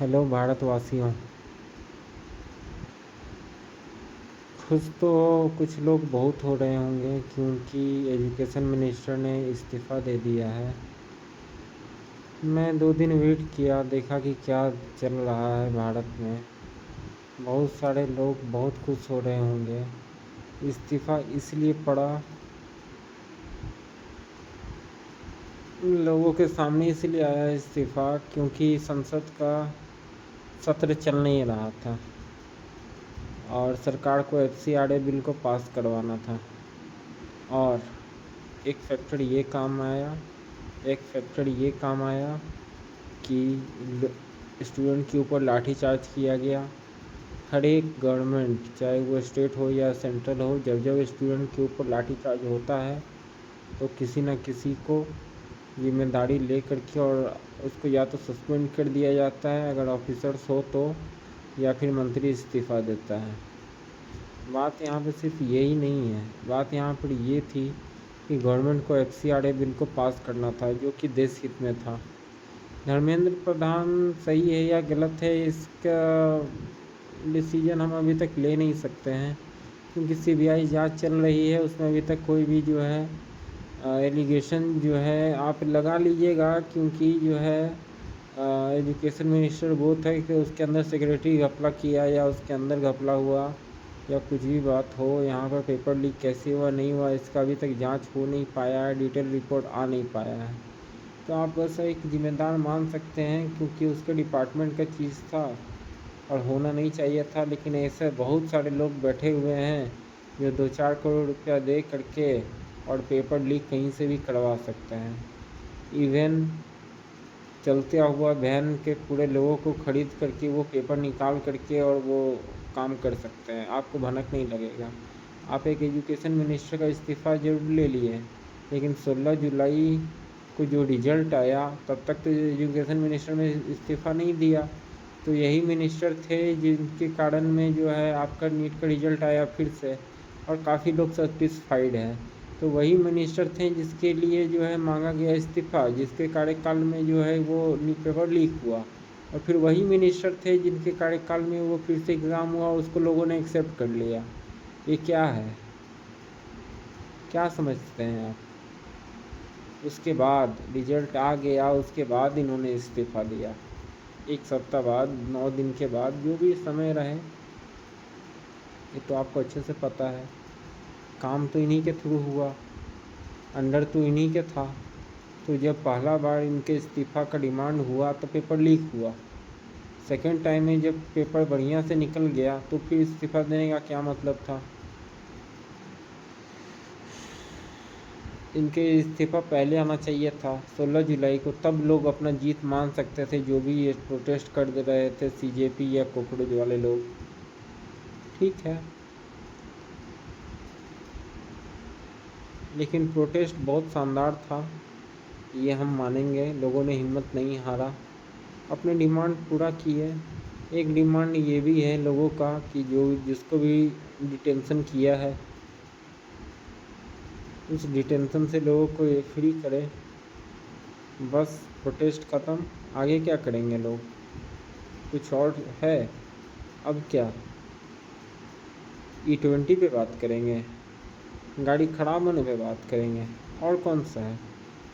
Hello भारतवासियों। खुश तो कुछ लोग बहुत हो रहे होंगे क्योंकि एजुकेशन मिनिस्टर ने इस्तीफ़ा दे दिया है। मैं 2 दिन वेट किया, देखा कि क्या चल रहा है भारत में। बहुत सारे लोग बहुत खुश हो रहे होंगे। इस्तीफ़ा इसलिए पड़ा, लोगों के सामने इसलिए आया इस्तीफ़ा क्योंकि संसद का सत्र चल नहीं रहा था और सरकार को FCRA बिल को पास करवाना था। और एक फैक्टर ये काम आया कि स्टूडेंट के ऊपर लाठीचार्ज किया गया। हर एक गवर्नमेंट, चाहे वो स्टेट हो या सेंट्रल हो, जब जब स्टूडेंट के ऊपर लाठीचार्ज होता है तो किसी न किसी को जिम्मेदारी ले करके और उसको या तो सस्पेंड कर दिया जाता है अगर ऑफिसर्स हो तो, या फिर मंत्री इस्तीफ़ा देता है। बात यहाँ पे सिर्फ यही नहीं है, बात यहाँ पर ये थी कि गवर्नमेंट को FCRA बिल को पास करना था जो कि देश हित में था। धर्मेंद्र प्रधान सही है या गलत है, इसका डिसीजन हम अभी तक ले नहीं सकते हैं क्योंकि CBI जांच चल रही है। उसमें अभी तक कोई भी जो है एलिगेशन जो है आप लगा लीजिएगा, क्योंकि जो है एजुकेशन मिनिस्टर बोलता है कि उसके अंदर सेक्रेटरी घपला किया या उसके अंदर घपला हुआ या कुछ भी बात हो। यहाँ पर पेपर लीक कैसे हुआ नहीं हुआ इसका अभी तक जांच हो नहीं पाया है, डिटेल रिपोर्ट आ नहीं पाया है। तो आप बस एक जिम्मेदार मान सकते हैं क्योंकि उसके डिपार्टमेंट का चीज़ था और होना नहीं चाहिए था। लेकिन ऐसे बहुत सारे लोग बैठे हुए हैं जो 2-4 करोड़ रुपया दे करके और पेपर लीक कहीं से भी करवा सकते हैं। इवन चलते हुआ वैन के पूरे लोगों को खरीद करके वो पेपर निकाल करके और वो काम कर सकते हैं, आपको भनक नहीं लगेगा। आप एक एजुकेशन मिनिस्टर का इस्तीफ़ा जरूर ले लिए, लेकिन 16 जुलाई को जो रिजल्ट आया तब तक तो एजुकेशन मिनिस्टर ने इस्तीफ़ा नहीं दिया। तो यही मिनिस्टर थे जिनके कारण में जो है आपका नीट का रिजल्ट आया फिर से और काफ़ी लोग सेटिस्फाइड हैं। तो वही मिनिस्टर थे जिसके लिए जो है मांगा गया इस्तीफ़ा, जिसके कार्यकाल में जो है वो पेपर लीक हुआ। और फिर वही मिनिस्टर थे जिनके कार्यकाल में वो फिर से एग्ज़ाम हुआ, उसको लोगों ने एक्सेप्ट कर लिया। ये क्या है, क्या समझते हैं आप? उसके बाद रिजल्ट आ गया, उसके बाद इन्होंने इस्तीफ़ा दिया, 1 सप्ताह बाद, 9 दिन के बाद, जो भी समय रहे। ये तो आपको अच्छे से पता है। काम तो इन्हीं के थ्रू हुआ, अंडर तो इन्हीं के था। तो जब पहला बार इनके इस्तीफ़ा का डिमांड हुआ तो पेपर लीक हुआ। सेकेंड टाइम में जब पेपर बढ़िया से निकल गया तो फिर इस्तीफ़ा देने का क्या मतलब था? इनके इस्तीफ़ा पहले आना चाहिए था, 16 जुलाई को, तब लोग अपना जीत मान सकते थे। जो भी ये प्रोटेस्ट कर दे रहे थे CJP या कॉकरोच वाले लोग, ठीक है, लेकिन प्रोटेस्ट बहुत शानदार था, ये हम मानेंगे। लोगों ने हिम्मत नहीं हारा, अपने डिमांड पूरा किए। एक डिमांड ये भी है लोगों का कि जिसको भी डिटेंशन किया है उस डिटेंशन से लोगों को ये फ्री करे। बस प्रोटेस्ट ख़त्म, आगे क्या करेंगे लोग? कुछ और है? अब क्या E20 पे बात करेंगे, गाड़ी खराब होने पे बात करेंगे, और कौन सा है?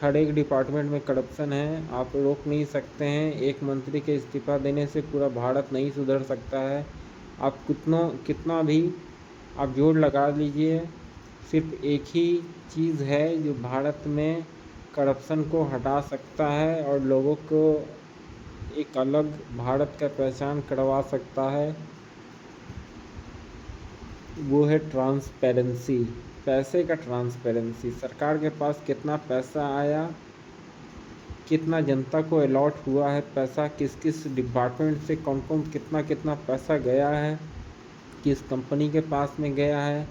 हर एक डिपार्टमेंट में करप्शन है, आप रोक नहीं सकते हैं। एक मंत्री के इस्तीफ़ा देने से पूरा भारत नहीं सुधर सकता है। आप कितना भी आप जोर लगा लीजिए, सिर्फ एक ही चीज़ है जो भारत में करप्शन को हटा सकता है और लोगों को एक अलग भारत का पहचान करवा सकता है, वो है ट्रांसपेरेंसी। पैसे का ट्रांसपेरेंसी, सरकार के पास कितना पैसा आया, कितना जनता को अलॉट हुआ है पैसा, किस किस डिपार्टमेंट से कौन कौन कितना कितना पैसा गया है, किस कंपनी के पास में गया है,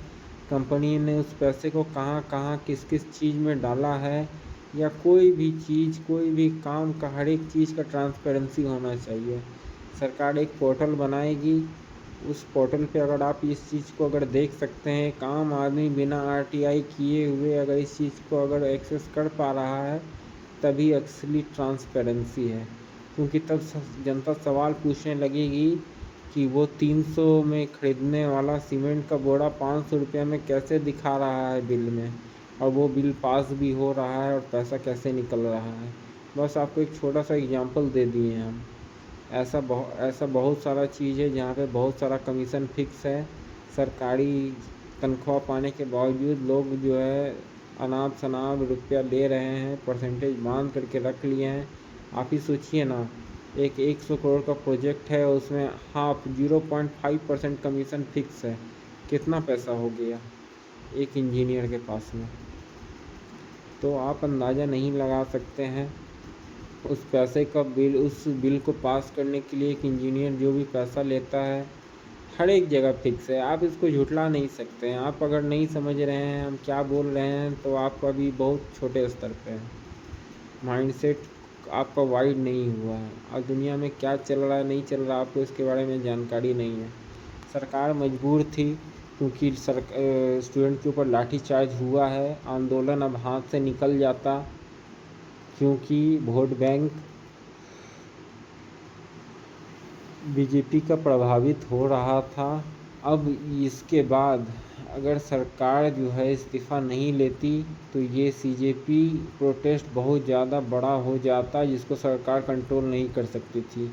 कंपनी ने उस पैसे को कहाँ कहाँ किस किस चीज़ में डाला है, या कोई भी चीज़, कोई भी काम का हर एक चीज़ का ट्रांसपेरेंसी होना चाहिए। सरकार एक पोर्टल बनाएगी, उस पोर्टल पे अगर आप इस चीज़ को अगर देख सकते हैं, एक आम आदमी बिना RTI किए हुए अगर इस चीज़ को अगर एक्सेस कर पा रहा है, तभी असली ट्रांसपेरेंसी है। क्योंकि तब जनता सवाल पूछने लगेगी कि वो 300 में खरीदने वाला सीमेंट का बोरा 500 रुपये में कैसे दिखा रहा है बिल में, और वो बिल पास भी हो रहा है और पैसा कैसे निकल रहा है। बस आपको एक छोटा सा एग्जांपल दे दिए हैं हम। ऐसा बहुत सारा चीज़ है जहाँ पे बहुत सारा कमीशन फिक्स है। सरकारी तनख्वाह पाने के बावजूद लोग जो है अनाप शनाप रुपया ले रहे हैं, परसेंटेज बांध करके रख लिए हैं। आप ही सोचिए ना, एक 100 करोड़ का प्रोजेक्ट है, उसमें हाफ 0.5% कमीशन फिक्स है। कितना पैसा हो गया एक इंजीनियर के पास में? तो आप अंदाज़ा नहीं लगा सकते हैं उस पैसे का बिल, उस बिल को पास करने के लिए एक इंजीनियर जो भी पैसा लेता है हर एक जगह फिक्स है। आप इसको झुठला नहीं सकते हैं। आप अगर नहीं समझ रहे हैं हम क्या बोल रहे हैं तो आप अभी बहुत छोटे स्तर पे हैं, माइंडसेट आपका वाइड नहीं हुआ है, और दुनिया में क्या चल रहा है नहीं चल रहा आपको इसके बारे में जानकारी नहीं है। सरकार मजबूर थी क्योंकि स्टूडेंट के ऊपर लाठीचार्ज हुआ है। आंदोलन अब हाथ से निकल जाता क्योंकि वोट बैंक बीजेपी का प्रभावित हो रहा था। अब इसके बाद अगर सरकार जो है इस्तीफ़ा नहीं लेती तो ये सीजेपी प्रोटेस्ट बहुत ज़्यादा बड़ा हो जाता, जिसको सरकार कंट्रोल नहीं कर सकती थी।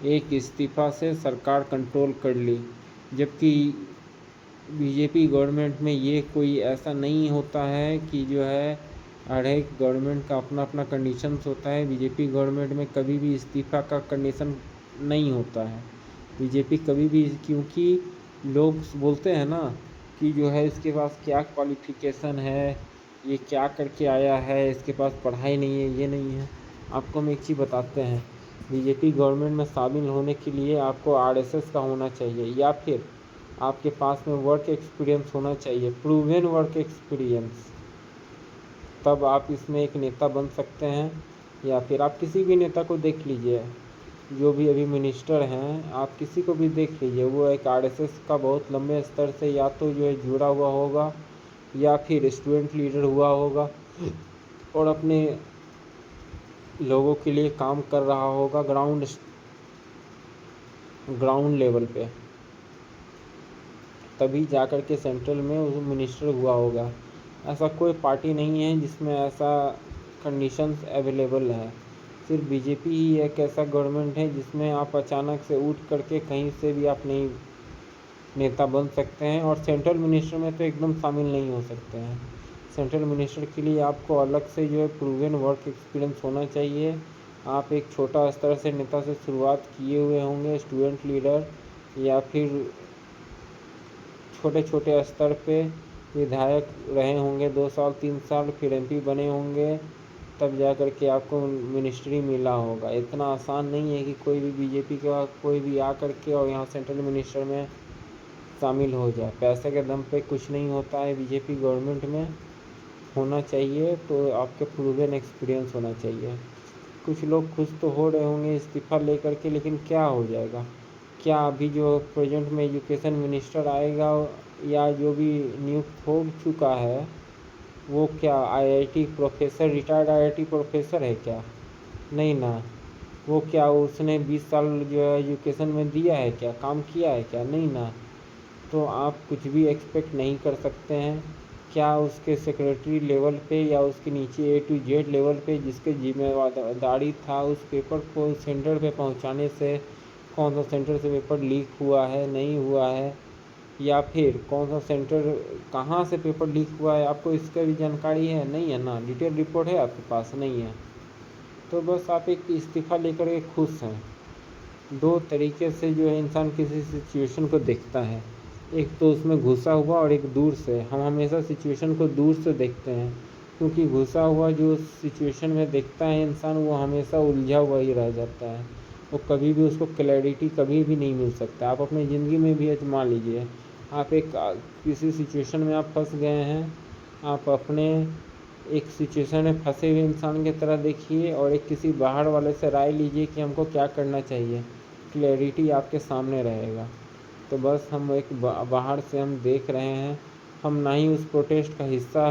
एक इस्तीफ़ा से सरकार कंट्रोल कर ली, जबकि बीजेपी गवर्नमेंट में ये कोई ऐसा नहीं होता है कि जो है हर एक गवर्नमेंट का अपना अपना कंडीशंस होता है। बीजेपी गवर्नमेंट में कभी भी इस्तीफ़ा का कंडीशन नहीं होता है। बीजेपी कभी भी, क्योंकि लोग बोलते हैं ना कि जो है इसके पास क्या क्वालिफ़िकेशन है, ये क्या करके आया है, इसके पास पढ़ाई नहीं है, ये नहीं है। आपको हम एक चीज़ बताते हैं, बीजेपी गवर्नमेंट में शामिल होने के लिए आपको आरएसएस का होना चाहिए, या फिर आपके पास में वर्क एक्सपीरियंस होना चाहिए, प्रूवन वर्क एक्सपीरियंस। तब आप इसमें एक नेता बन सकते हैं। या फिर आप किसी भी नेता को देख लीजिए, जो भी अभी मिनिस्टर हैं, आप किसी को भी देख लीजिए, वो एक आरएसएस का बहुत लंबे स्तर से या तो जो है जुड़ा हुआ होगा या फिर स्टूडेंट लीडर हुआ होगा और अपने लोगों के लिए काम कर रहा होगा ग्राउंड लेवल पे, तभी जाकर के सेंट्रल में उस मिनिस्टर हुआ होगा। ऐसा कोई पार्टी नहीं है जिसमें ऐसा कंडीशंस अवेलेबल है। सिर्फ बीजेपी ही एक ऐसा गवर्नमेंट है जिसमें आप अचानक से उठ करके कहीं से भी आप नहीं नेता बन सकते हैं, और सेंट्रल मिनिस्टर में तो एकदम शामिल नहीं हो सकते हैं। सेंट्रल मिनिस्टर के लिए आपको अलग से जो है प्रूवन वर्क एक्सपीरियंस होना चाहिए। आप एक छोटा स्तर से नेता से शुरुआत किए हुए होंगे, स्टूडेंट लीडर, या फिर छोटे छोटे स्तर पे विधायक रहे होंगे 2 साल 3 साल, फिर एमपी बने होंगे, तब जा कर के आपको मिनिस्ट्री मिला होगा। इतना आसान नहीं है कि कोई भी बीजेपी का कोई भी आ कर के और यहाँ सेंट्रल मिनिस्टर में शामिल हो जाए। पैसे के दम पे कुछ नहीं होता है। बीजेपी गवर्नमेंट में होना चाहिए तो आपके प्रूवन एक्सपीरियंस होना चाहिए। कुछ लोग खुश तो हो रहे होंगे इस्तीफ़ा लेकर के, लेकिन क्या हो जाएगा? क्या अभी जो प्रेजेंट में एजुकेशन मिनिस्टर आएगा या जो भी नियुक्त हो चुका है वो क्या IIT professor, retired IIT professor है क्या? नहीं ना। वो क्या उसने 20 साल जो है एजुकेशन में दिया है क्या, काम किया है क्या? नहीं ना। तो आप कुछ भी एक्सपेक्ट नहीं कर सकते हैं। क्या उसके सेक्रेटरी लेवल पे या उसके नीचे ए टू जेड लेवल पे जिसके जिम्मेदारी था उस पेपर को सेंटर पे पहुंचाने से, कौन सा सेंटर से पेपर लीक हुआ है नहीं हुआ है, या फिर कौन सा सेंटर कहाँ से पेपर लीक हुआ है, आपको इसका भी जानकारी है? नहीं है ना। डिटेल रिपोर्ट है आपके पास? नहीं है। तो बस आप एक इस्तीफ़ा लेकर के खुश हैं। दो तरीके से जो है इंसान किसी सिचुएशन को देखता है, एक तो उसमें घुसा हुआ और एक दूर से। हम हमेशा सिचुएशन को दूर से देखते हैं, क्योंकि घुसा हुआ जो सिचुएशन में देखता है इंसान, वो हमेशा उलझा हुआ ही रह जाता है। वो कभी भी उसको क्लैरिटी कभी भी नहीं मिल सकता। आप अपनी ज़िंदगी में भी आजमा लीजिए, आप एक किसी सिचुएशन में आप फंस गए हैं, आप अपने एक सिचुएशन में फंसे हुए इंसान की तरह देखिए और एक किसी बाहर वाले से राय लीजिए कि हमको क्या करना चाहिए। क्लैरिटी आपके सामने रहेगा। तो बस हम एक बाहर से हम देख रहे हैं, हम ना ही उस प्रोटेस्ट का हिस्सा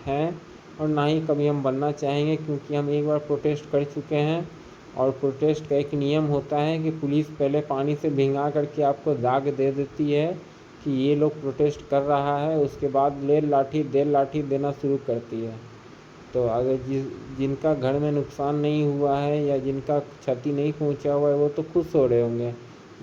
हैं और ना ही कभी हम बनना चाहेंगे, क्योंकि हम एक बार प्रोटेस्ट कर चुके हैं और प्रोटेस्ट का एक नियम होता है कि पुलिस पहले पानी से भिंगा करके आपको दाग दे देती है कि ये लोग प्रोटेस्ट कर रहा है, उसके बाद लाठी देना शुरू करती है। तो अगर जिनका घर में नुकसान नहीं हुआ है या जिनका क्षति नहीं पहुंचा हुआ है वो तो खुश हो रहे होंगे,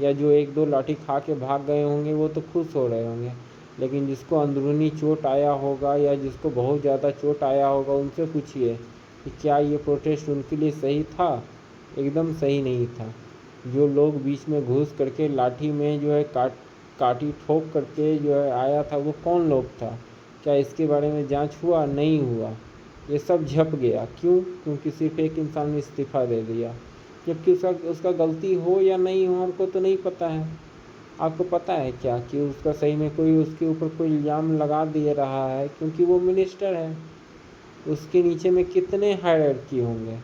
या जो एक दो लाठी खा के भाग गए होंगे वो तो खुश हो रहे होंगे। लेकिन जिसको अंदरूनी चोट आया होगा या जिसको बहुत ज़्यादा चोट आया होगा उनसे पूछिए कि क्या ये प्रोटेस्ट उनके लिए सही था। एकदम सही नहीं था। जो लोग बीच में घुस करके लाठी में जो है काटी ठोक करके जो है आया था वो कौन लोग था? क्या इसके बारे में जांच हुआ? नहीं हुआ। ये सब झप गया। क्यों? क्योंकि सिर्फ एक इंसान ने इस्तीफ़ा दे दिया, जबकि उसका गलती हो या नहीं हो हमको तो नहीं पता है। आपको पता है क्या कि उसका सही में कोई उसके ऊपर कोई इल्ज़ाम लगा दे रहा है? क्योंकि वो मिनिस्टर है। उसके नीचे में कितने हायरार्की होंगे,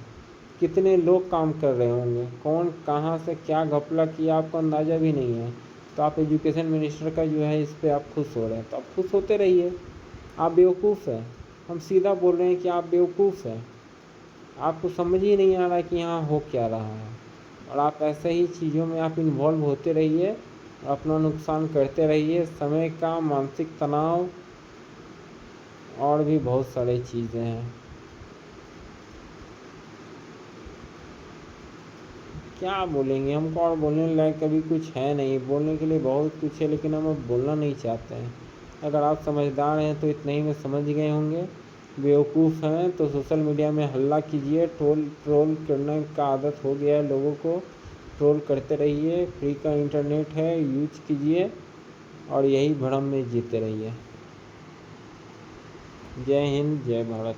कितने लोग काम कर रहे होंगे, कौन कहाँ से क्या घपला किया आपको अंदाज़ा भी नहीं है। तो आप एजुकेशन मिनिस्टर का जो है इस पर आप खुश हो रहे हैं, तो आप खुश होते रहिए। आप बेवकूफ़ हैं। हम सीधा बोल रहे हैं कि आप बेवकूफ़ हैं। आपको समझ ही नहीं आ रहा है कि यहाँ हो क्या रहा है, और आप ऐसे ही चीज़ों में आप इन्वॉल्व होते रहिए, अपना नुकसान करते रहिए, समय का, मानसिक तनाव और भी बहुत सारी चीज़ें हैं। क्या बोलेंगे? हमको और बोलने लायक कभी कुछ है नहीं। बोलने के लिए बहुत कुछ है लेकिन हम अब बोलना नहीं चाहते हैं। अगर आप समझदार हैं तो इतना ही में समझ गए होंगे। बेवकूफ़ हैं तो सोशल मीडिया में हल्ला कीजिए। ट्रोल करने का आदत हो गया है लोगों को। ट्रोल करते रहिए। फ्री का इंटरनेट है, यूज कीजिए और यही भ्रम में जीते रहिए। जय हिंद, जय भारत।